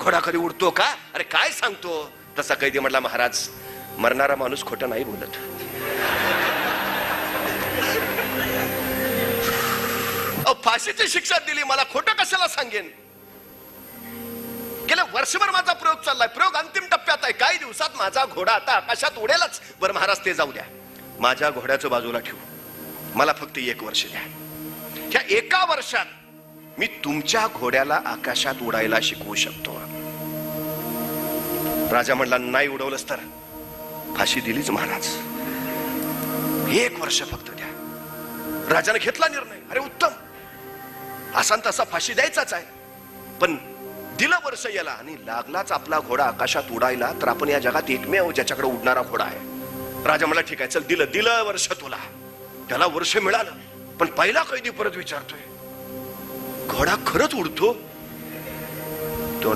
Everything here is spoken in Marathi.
घोडा कधी उडतो का? अरे काय सांगतो? तसा कैदी म्हटला, महाराज मरणारा माणूस खोटं नाही बोलत. फाशीची शिक्षा दिली, मला खोटं कशाला सांगेन? गेल्या वर्षभर माझा प्रयोग चाललाय, प्रयोग अंतिम टप्प्यात आहे. काही दिवसात माझा घोडा आता आकाशात उडेलच. बरं महाराज ते जाऊ द्या, माझ्या घोड्याचं बाजूला ठेवू, मला फक्त 1 वर्ष द्या. ह्या 1 वर्षात मी तुमच्या घोड्याला आकाशात उडायला शिकवू शकतो. राजा म्हणला, नाही उडवलंस तर फाशी दिलीच महाराज. 1 वर्ष फक्त द्या. राजाने घेतला निर्णय. अरे उत्तम, असा तसा फाशी द्यायचाच आहे. पण दिलं वर्ष याला आणि लागलाच आपला घोडा आकाशात उडायला, तर आपण या जगात एकमेव ज्याच्याकडे उडणारा घोडा आहे. राजा मला, ठीक आहे चल, दिलं वर्ष तुला. त्याला वर्ष मिळालं. पण पहिला कैदी परत विचारतोय, घोडा खरंच उडतो? तो